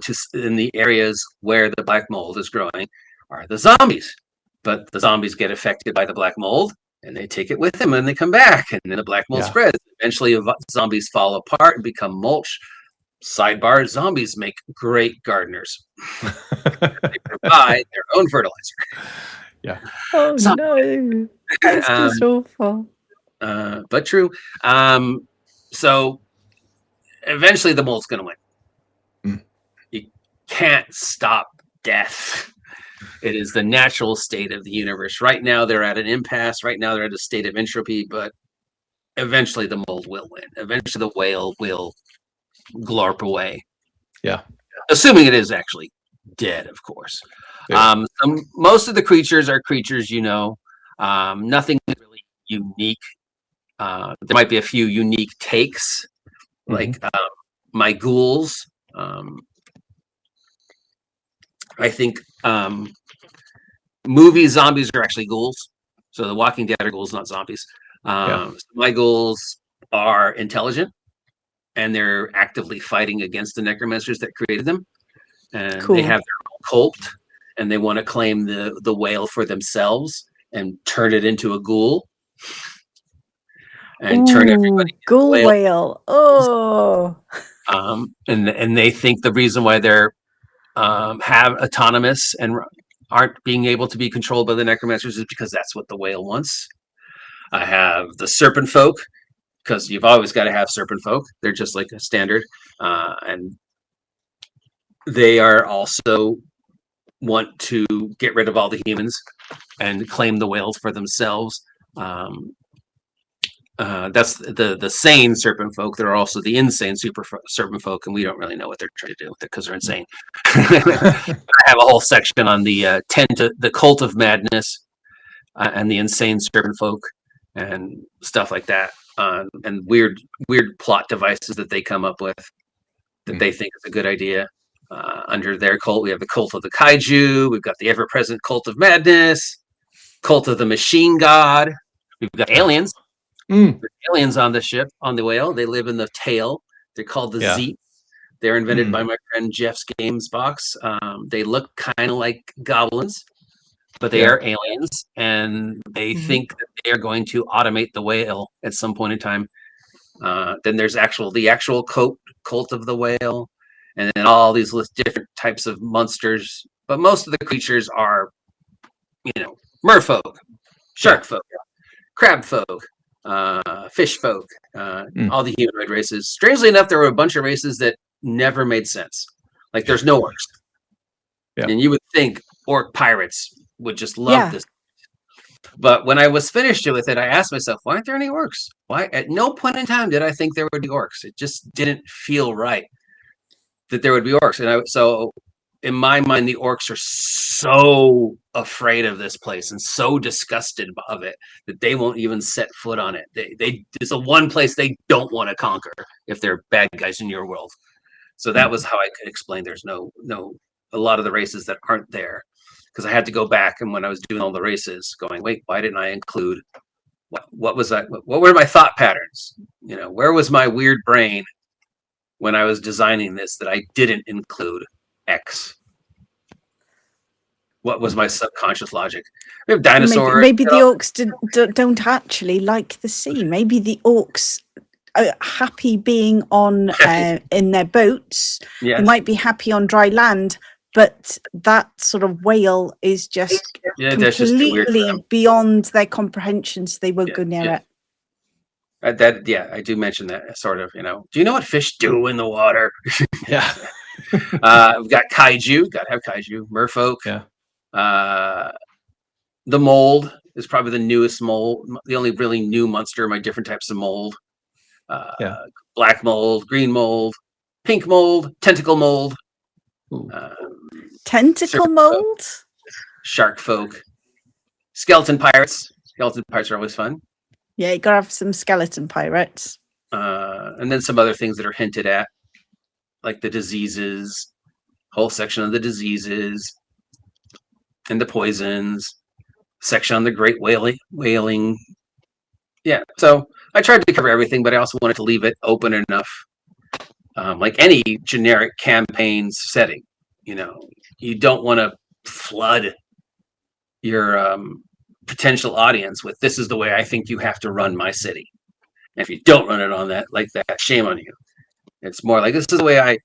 the areas where the black mold is growing are the zombies, but the zombies get affected by the black mold and they take it with them and they come back, and then the black mold spreads. Eventually zombies fall apart and become mulch. Sidebar, zombies make great gardeners. They provide their own fertilizer. Yeah. Oh, no. That's just awful. But true. So eventually the mold's going to win. You can't stop death. It is the natural state of the universe. Right now they're at an impasse. Right now they're at a state of entropy, but eventually the mold will win. Eventually the whale will glorp away. Yeah. Assuming it is actually dead, of course. Yeah. Most of the creatures are creatures, nothing really unique. There might be a few unique takes, like my ghouls. I think movie zombies are actually ghouls. So the Walking Dead are ghouls, not zombies. So my ghouls are intelligent, and they're actively fighting against the necromancers that created them. And they have their own cult, and they want to claim the whale for themselves and turn it into a ghoul. And turn everybody into ghoul whale. Oh. And they think the reason why they're have autonomous and aren't being able to be controlled by the necromancers is because that's what the whale wants. I have the serpent folk, because you've always got to have serpent folk. They're just like a standard. And they are also want to get rid of all the humans and claim the whales for themselves. That's the sane serpent folk. There are also the insane serpent folk, and we don't really know what they're trying to do with it because they're insane. I have a whole section on the the cult of madness and the insane serpent folk and stuff like that, and weird plot devices that they come up with that they think is a good idea. Under their cult, we have the cult of the kaiju. We've got the ever-present cult of madness, cult of the machine god. We've got aliens. There's aliens on the ship, on the whale. They live in the tail. They're called the Zeet. They're invented by my friend Jeff's Games Box. They look kind of like goblins, but they are aliens, and they think that they are going to automate the whale at some point in time. Then there's the actual cult of the whale, and then all these different types of monsters. But most of the creatures are, merfolk, shark folk, crab folk, fish folk, all the humanoid races. Strangely enough, there were a bunch of races that never made sense. Like there's no orcs. And you would think orc pirates would just love this. But when I was finished with it, I asked myself, why aren't there any orcs? Why? At no point in time did I think there would be orcs. It just didn't feel right that there would be orcs. And so in my mind, the orcs are so afraid of this place and so disgusted of it that they won't even set foot on it. It's the one place they don't want to conquer if they're bad guys in your world. So that was how I could explain there's no a lot of the races that aren't there, because I had to go back, and when I was doing all the races, going, wait, why didn't I include what was that? What were my thought patterns? Where was my weird brain when I was designing this that I didn't include X? What was my subconscious logic? We have dinosaurs. Maybe the orcs don't actually like the sea. Maybe the orcs are happy being on in their boats. They might be happy on dry land, but that sort of whale is just completely beyond their comprehension, so they won't go near it. I do mention that sort of. Do you know what fish do in the water? We've got kaiju. Got to have kaiju. Merfolk. The mold is probably the newest mold. The only really new monster. My different types of mold. Black mold, green mold, pink mold, tentacle mold. Tentacle mold? Shark folk. Skeleton pirates. Skeleton pirates are always fun. Yeah, you gotta have some skeleton pirates. And then some other things that are hinted at, like the diseases, whole section of the diseases, and the poisons, section on the great whaling. Yeah, so I tried to cover everything, but I also wanted to leave it open enough, like any generic campaign setting. You don't want to flood your potential audience with, this is the way I think you have to run my city. And if you don't run it on that, shame on you. It's more like, this is the way I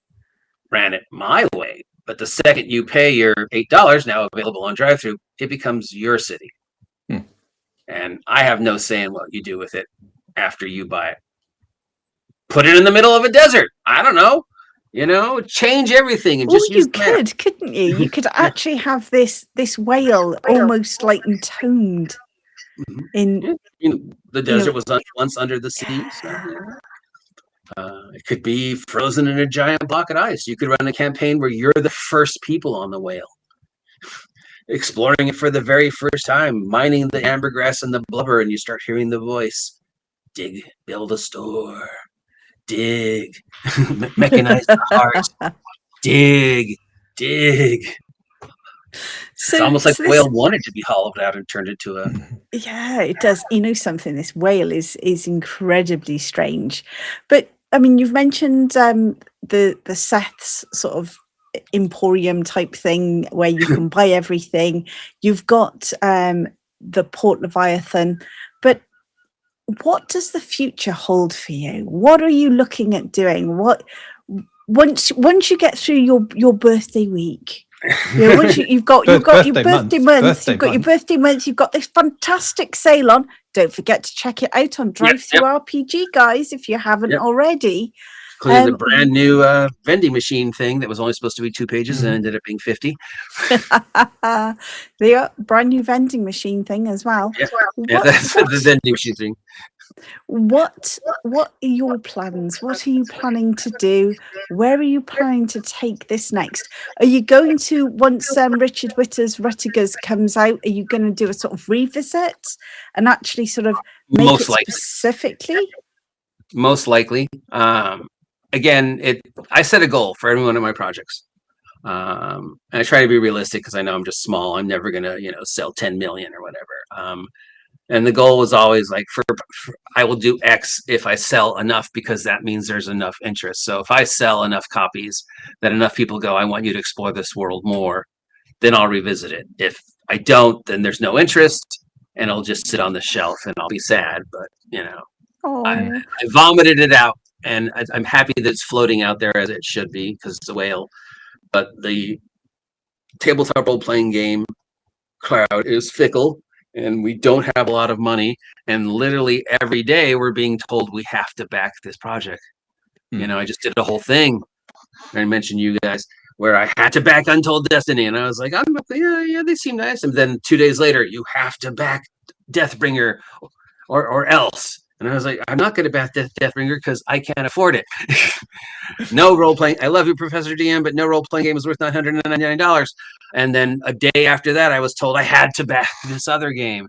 ran it my way. But the second you pay your $8 now available on DriveThru, it becomes your city. And I have no say in what you do with it after you buy it. Put it in the middle of a desert. I don't know. Change everything and just use couldn't you? You could actually have this whale almost like entombed in. The desert was once under the sea. So, it could be frozen in a giant block of ice. You could run a campaign where you're the first people on the whale, exploring it for the very first time, mining the ambergris and the blubber, and you start hearing the voice, dig, build a store, dig, mechanize the heart, dig. So, it's almost like the whale wanted to be hollowed out and turned into a... Yeah, it does. Something, this whale is incredibly strange. But, you've mentioned the Seth's sort of emporium type thing where you can buy everything. You've got the Port Leviathan, but what does the future hold for you? What are you looking at doing? What once you get through your birthday week? Once you've got your birthday month, you've got this fantastic sale on. Don't forget to check it out on DriveThruRPG, guys, if you haven't already. Including the brand new vending machine thing that was only supposed to be 2 pages and ended up being 50. The brand new vending machine thing as well. That's the vending machine thing. What are your plans? What are you planning to do? Where are you planning to take this next? Are you going to, once Richard Whitter's Ruttigers comes out, are you going to do a sort of revisit and actually sort of make it specifically? Most likely. Again, I set a goal for every one of my projects. And I try to be realistic because I know I'm just small. I'm never gonna, sell 10 million or whatever. And the goal was always like, for I will do X if I sell enough, because that means there's enough interest. So if I sell enough copies that enough people go, I want you to explore this world more, then I'll revisit it. If I don't, then there's no interest, and it'll just sit on the shelf, and I'll be sad. But I vomited it out, and I'm happy that it's floating out there as it should be, because it's a whale. But the tabletop role-playing game crowd is fickle, and we don't have a lot of money, and literally every day we're being told we have to back this project. I just did a whole thing, I mentioned you guys, where I had to back Untold Destiny, and I was like, yeah, they seem nice. And then 2 days later, you have to back Deathbringer or else. And I was like, I'm not going to back Deathbringer because I can't afford it. No role-playing. I love you, Professor DM, but no role-playing game is worth $999. And then a day after that, I was told I had to back this other game.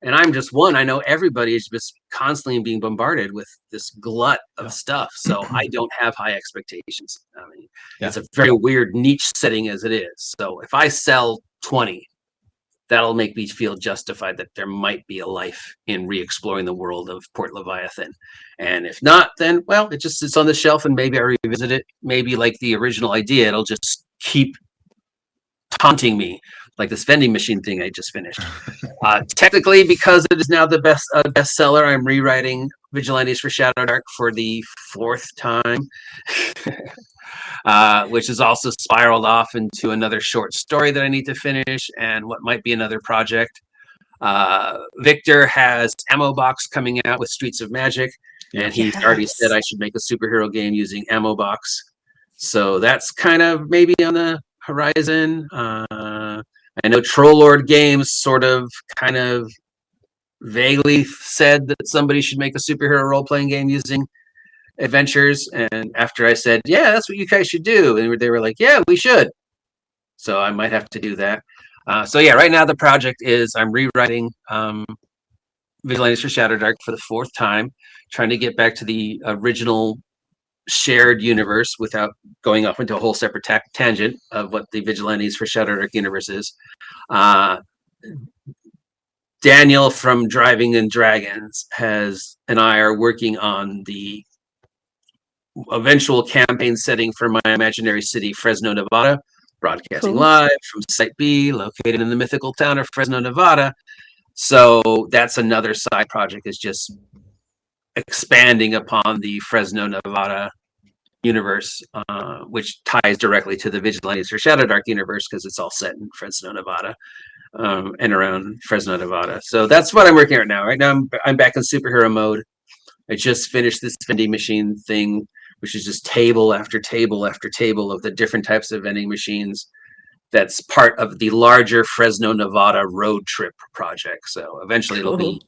And I'm just one. I know everybody is just constantly being bombarded with this glut of stuff. So I don't have high expectations. I mean, it's a very weird niche setting as it is. So if I sell 20, that'll make me feel justified that there might be a life in re-exploring the world of Port Leviathan. And if not, then, well, it just sits on the shelf, and maybe I revisit it. Maybe like the original idea, it'll just keep taunting me, like this vending machine thing I just finished. Technically, because it is now the bestseller, I'm rewriting Vigilantes for Shadowdark for the 4th time, which is also spiraled off into another short story that I need to finish, and what might be another project. Victor has Ammo Box coming out with Streets of Magic, and he's already said I should make a superhero game using Ammo Box. So that's kind of maybe on the horizon. I know Troll Lord Games kind of vaguely said that somebody should make a superhero role-playing game using adventures, and after I said, yeah, that's what you guys should do, and they were like, yeah, we should. So I might have to do that. So yeah, right now the project is I'm rewriting Vigilantes for Shadowdark for the 4th time, trying to get back to the original shared universe without going off into a whole separate tangent of what the Vigilantes for Shadowdark universe is. Daniel from Driving and Dragons and I are working on the eventual campaign setting for my imaginary city, Fresno, Nevada, broadcasting live from Site B, located in the mythical town of Fresno, Nevada. So that's another side project, is just expanding upon the Fresno, Nevada universe, which ties directly to the Vigilantes for Shadowdark universe, because it's all set in Fresno, Nevada, and around Fresno, Nevada. So that's what I'm working on now. Right now, I'm back in superhero mode. I just finished this vending machine thing, which is just table after table after table of the different types of vending machines. That's part of the larger Fresno, Nevada road trip project. So eventually it'll be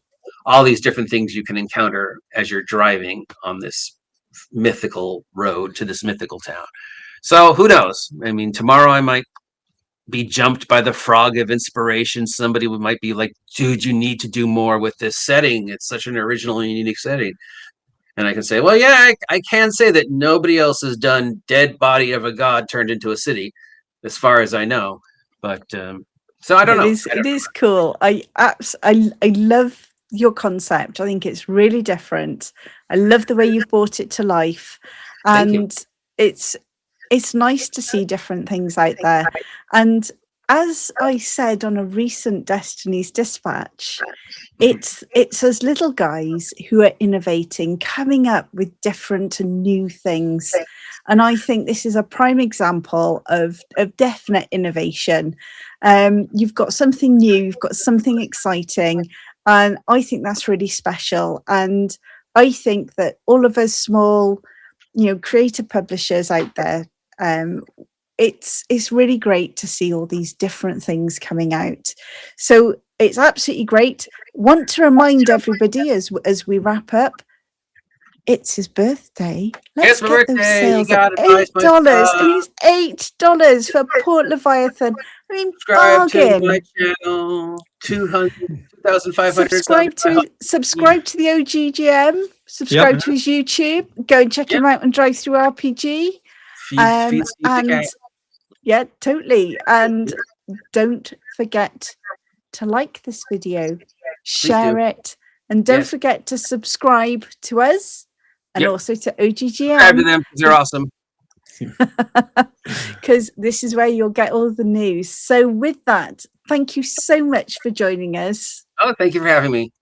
all these different things you can encounter as you're driving on this mythical road to this mythical town. So who knows? I mean, tomorrow I might be jumped by the frog of inspiration. Somebody might be like, dude, you need to do more with this setting. It's such an original and unique setting. And I can say, well, yeah, I can say that nobody else has done Dead Body of a God turned into a city, as far as I know. But so I don't know. It is cool. I love your concept. I think it's really different. I love the way you've brought it to life, and it's nice to see different things out there. And as I said on a recent Destiny's Dispatch, it's us little guys who are innovating, coming up with different and new things. And I think this is a prime example of definite innovation. You've got something new, you've got something exciting, and I think that's really special. And I think that all of us small, creative publishers out there, it's really great to see all these different things coming out. So it's absolutely great. Want to remind everybody as we wrap up, it's his birthday. Let's get those sales at $8. I mean, it's $8 for Port Leviathan. I mean, bargain. To my channel, 2,500. Subscribe to the OGGM. Subscribe to his YouTube. Go and check him out on DriveThruRPG. And Yeah, totally. And don't forget to like this video, share it, and don't Yes. forget to subscribe to us and Yep. also to Subscribe to OGGM, them 'cause they're awesome. because this is where you'll get all the news. So with that, thank you so much for joining us. Oh, thank you for having me.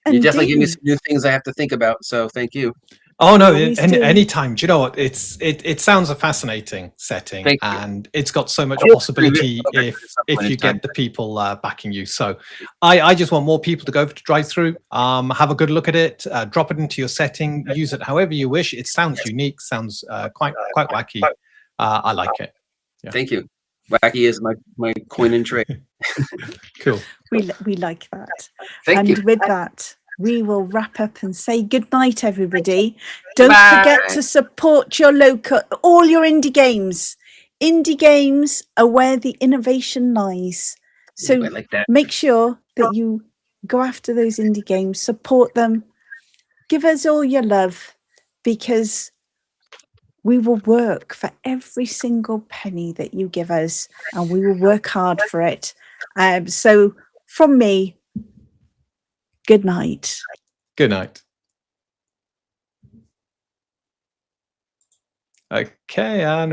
And You definitely give me Dean, some new things I have to think about. So thank you. Oh no! We always do. Anytime. Do you know what? It sounds a fascinating setting, Thank you. and it's got so much I'll possibility revisit it at some if point in you time. get the people backing you. So, I just want more people to go over to DriveThru, have a good look at it, drop it into your setting, use it however you wish. It sounds unique, sounds quite wacky. I like it. Yeah. Thank you. Wacky is my coin and trade. Cool. we like that. Thank you. And with that, we will wrap up and say good night, everybody. Don't forget to support your local, all your indie games. Indie games are where the innovation lies. So I like that. make sure that you go after those indie games, support them, give us all your love, because we will work for every single penny that you give us, and we will work hard for it. So from me, good night. Good night. Okay, and